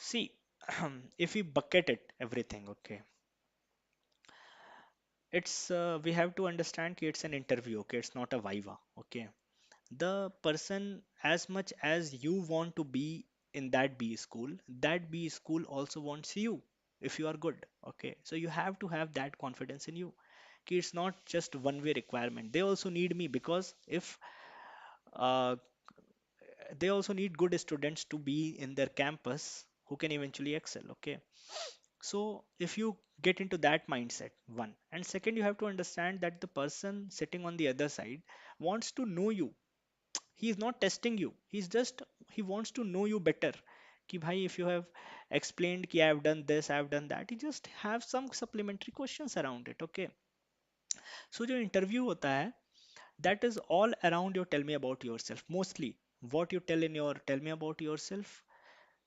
See, if we bucket it everything, okay, it's we have to understand that it's an interview, okay, it's not a viva, okay. The person, as much as you want to be in that B school, that B school also wants you if you are good, okay. So you have to have that confidence in you. Ki it's not just one way requirement, they also need me, because if uh, they also need good students to be in their campus who can eventually excel, okay. So if you get into that mindset, one, and second, you have to understand that the person sitting on the other side wants to know you. He is not testing you, he wants to know you better. Ki bhai, if you have explained ki I have done this, I have done that, he just have some supplementary questions around it, okay. So जो interview होता है, that is all around your tell me about yourself. Mostly what you tell in your tell me about yourself,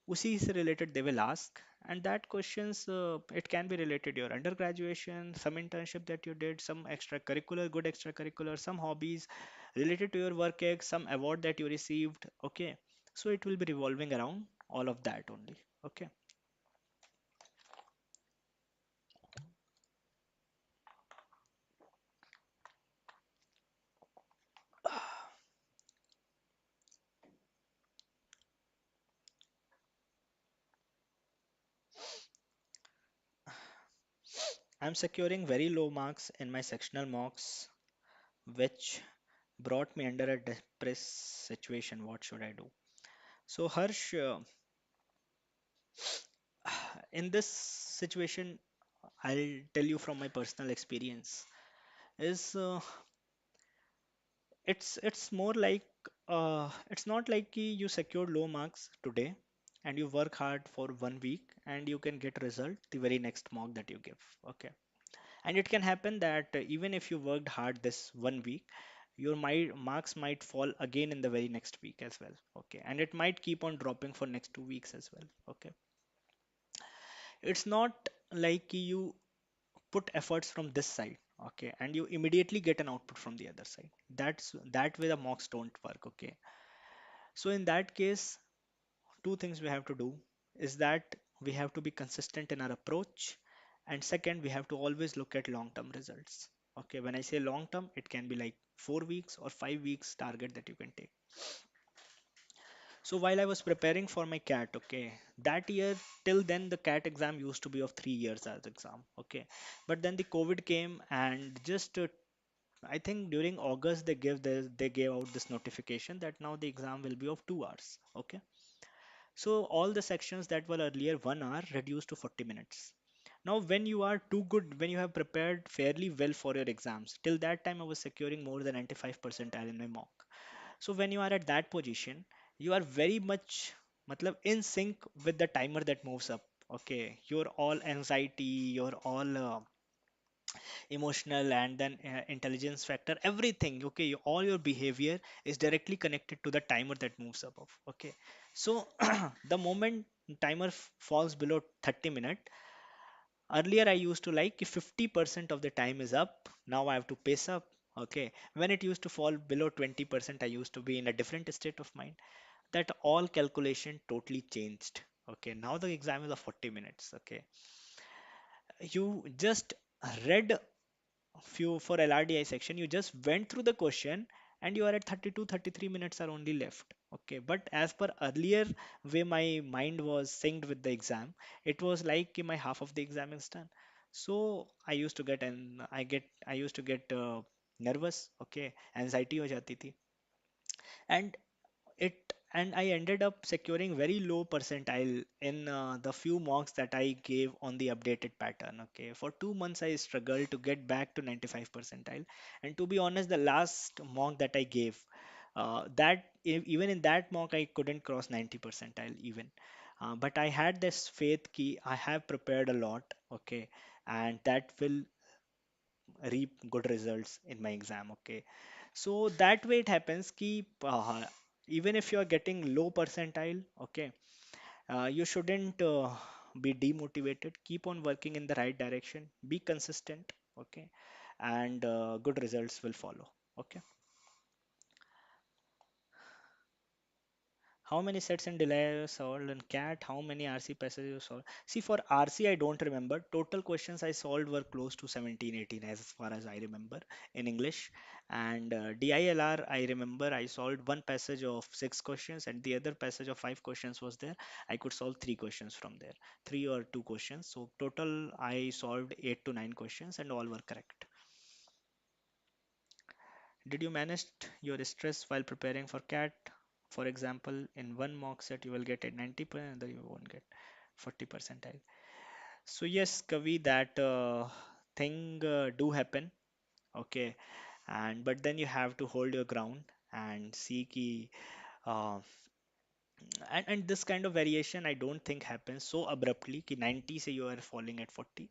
उसी से related they will ask. And that questions, it can be related to your undergraduation, some internship that you did, some extracurricular, good extracurricular, some hobbies related to your work ex, some award that you received, okay. So it will be revolving around all of that only, okay. I'm securing very low marks in my sectional mocks, which brought me under a depressed situation. What should I do? So Harsh, in this situation, I'll tell you from my personal experience. Is it's more like, it's not like कि you secured low marks today and you work hard for 1 week and you can get result the very next mock that you give, okay. And it can happen that even if you worked hard this 1 week, your marks might fall again in the very next week as well, okay. And it might keep on dropping for next 2 weeks as well, okay. It's not like you put efforts from this side, okay, and you immediately get an output from the other side. That way the mocks don't work, okay. So in that case, two things we have to do is that we have to be consistent in our approach, and second, we have to always look at long term results. Okay, when I say long term, it can be like 4 weeks or 5 weeks target that you can take. So while I was preparing for my cat, okay, that year till then the cat exam used to be of 3 years as exam, okay, but then the COVID came and just I think during August they gave out this notification that now the exam will be of 2 hours, okay. So all the sections that were earlier 1 hour reduced to 40 minutes. Now, when you are too good, when you have prepared fairly well for your exams, till that time I was securing more than 95 percentile in my mock. So when you are at that position, you are very much matlab, in sync with the timer that moves up. Okay, your all anxiety, your all emotional, and then intelligence factor, everything. Okay, all your behavior is directly connected to the timer that moves above. Okay, so the moment timer falls below 30 minutes, earlier I used to like if 50% of the time is up, now I have to pace up. Okay, when it used to fall below 20%, I used to be in a different state of mind. That all calculation totally changed. Okay, now the exam is of 40 minutes. Okay, you just read few for LRDI section, you just went through the question and you are at 32, 33 minutes are only left. Okay, but as per earlier way my mind was synced with the exam, it was like कि my half of the exam is done. So I used to get nervous, okay, anxiety हो जाती थी, and I ended up securing very low percentile in the few mocks that I gave on the updated pattern. Okay, for 2 months I struggled to get back to 95 percentile, and to be honest, the last mock that I gave, even in that mock I couldn't cross 90 percentile even. But I had this faith key I have prepared a lot, okay, and that will reap good results in my exam. Okay, so that way it happens ki even if you are getting low percentile, okay, you shouldn't be demotivated. Keep on working in the right direction, be consistent, okay, and good results will follow. Okay. How many sets in delay you solved in CAT? How many RC passages you solved? See, for RC, I don't remember. Total questions I solved were close to 17, 18, as far as I remember in English. And DILR, I remember I solved one passage of 6 questions, and the other passage of 5 questions was there. I could solve 3 questions from there, 3 or 2 questions. So total, I solved 8 to 9 questions, and all were correct. Did you manage your stress while preparing for CAT? For example, in one mock set you will get a 90%, and you won't get 40 percentile. So yes, Kavi, that thing do happen. Okay, and but then you have to hold your ground and see ki, uh, and this kind of variation I don't think happens so abruptly कि 90 say you are falling at 40.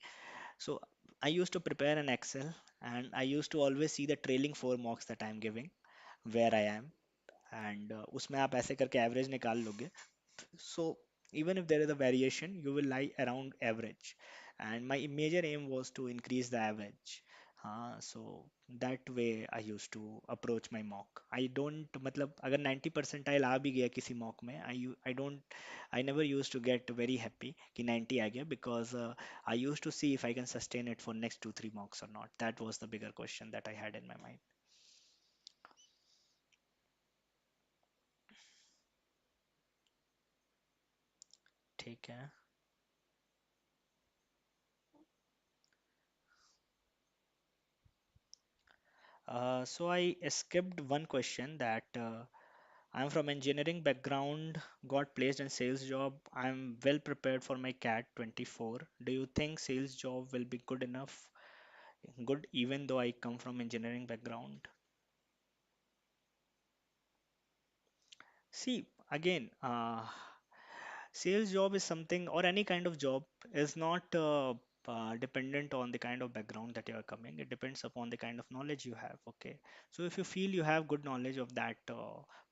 So I used to prepare an Excel, and I used to always see the trailing 4 mocks that I am giving, where I am, and उसमें आप ऐसे करके average निकाल लोगे. So even if there is a variation, you will lie around average, and my major aim was to increase the average. So that way I used to approach my mock. I don't मतलब अगर 90 percentile आ भी गया किसी mock में, I don't, I never used to get very happy कि 90 आ गया, because I used to see if I can sustain it for next 2 3 mocks or not. That was the bigger question that I had in my mind. ठीक है. So I skipped one question that I'm from engineering background, got placed in sales job. I'm well prepared for my CAT 24. Do you think sales job will be good enough? Good even though I come from engineering background. See, again, sales job is something, or any kind of job is not dependent on the kind of background that you are coming. It depends upon the kind of knowledge you have. Okay, so if you feel you have good knowledge of that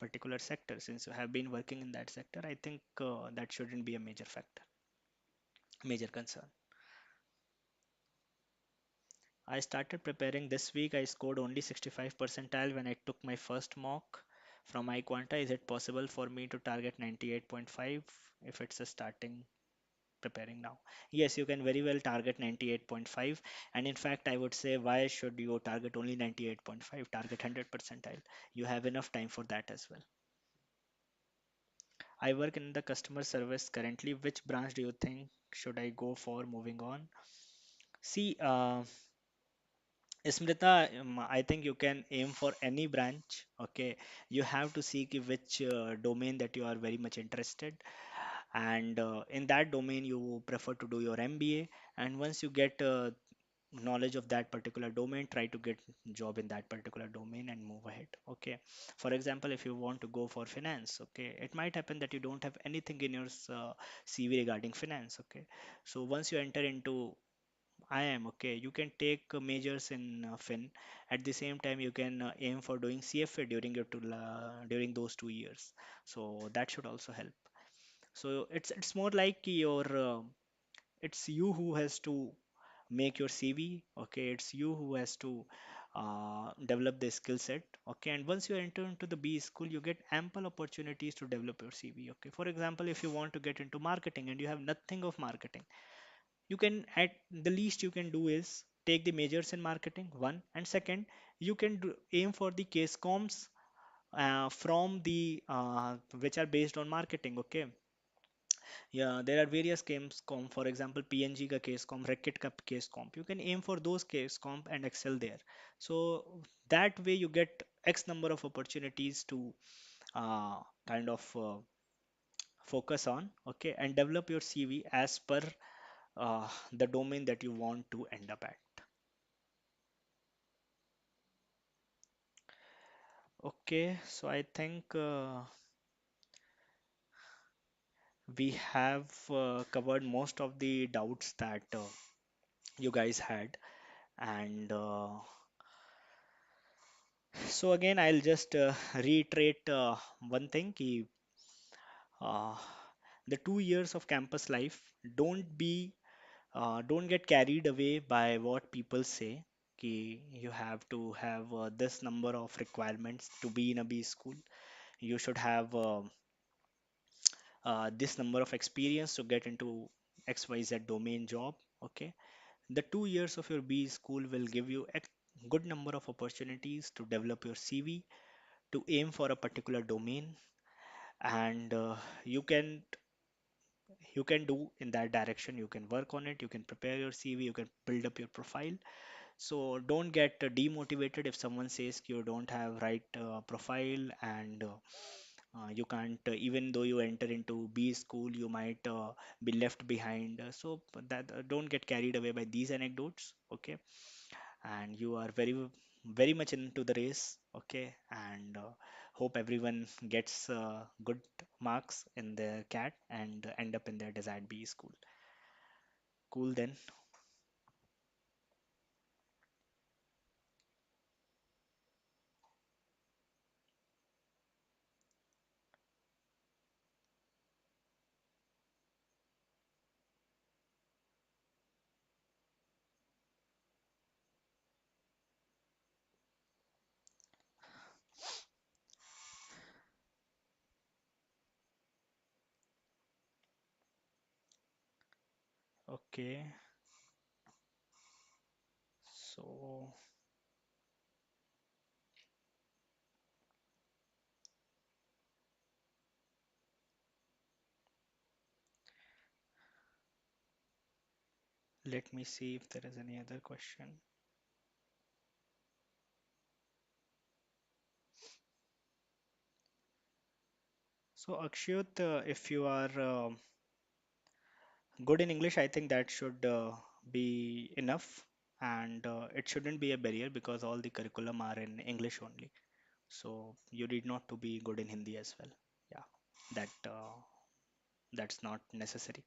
particular sector, since you have been working in that sector, I think that shouldn't be a major factor. major concern. I started preparing this week. I scored only 65 percentile when I took my first mock from iQUANTA. Is it possible for me to target 98.5 if it's a starting preparing now? Yes, you can very well target 98.5. And in fact, I would say, why should you target only 98.5? Target 100 percentile. You have enough time for that as well. I work in the customer service currently. Which branch do you think should I go for moving on? See, Smrita, I think you can aim for any branch. Okay, you have to see which domain that you are very much interested, and in that domain you prefer to do your MBA. And once you get knowledge of that particular domain, try to get job in that particular domain and move ahead. Okay, for example, if you want to go for finance, okay, it might happen that you don't have anything in your CV regarding finance. Okay, so once you enter into IIM, okay, you can take majors in fin. At the same time, you can aim for doing CFA during during those 2 years. So that should also help. So it's more like your it's you who has to make your CV. Okay, it's you who has to develop the skill set. Okay, and once you enter into the B school, you get ample opportunities to develop your CV. Okay, for example, if you want to get into marketing and you have nothing of marketing, you can, at the least you can do is take the majors in marketing, one, and second, you can aim for the case comps from the which are based on marketing. Okay, yeah, there are various case comp, for example PNG ka case comp, Reckitt ka case comp. You can aim for those case comp and excel there. So that way you get x number of opportunities to uh, kind of focus on, okay, and develop your CV as per the domain that you want to end up at. Okay, so I think we have covered most of the doubts that you guys had. And so again, I'll just reiterate one thing. Uh, the 2 years of campus life, don't get carried away by what people say. You have to have this number of requirements to be in a B school. You should have this number of experience to get into XYZ domain job. Okay, the 2 years of your B school will give you a good number of opportunities to develop your CV, to aim for a particular domain, and you can do in that direction. You can work on it. You can prepare your CV. You can build up your profile. So don't get demotivated if someone says you don't have right profile, and you can't, even though you enter into B school, you might be left behind. So that don't get carried away by these anecdotes, okay? And you are very much into the race, okay? And hope everyone gets good marks in their CAT and end up in their desired B school. Cool then. Okay, so let me see if there is any other question. So Akshyut, if you are good in English, I think that should be enough, and it shouldn't be a barrier because all the curriculum are in English only. So you need not to be good in Hindi as well. Yeah, that that's not necessary.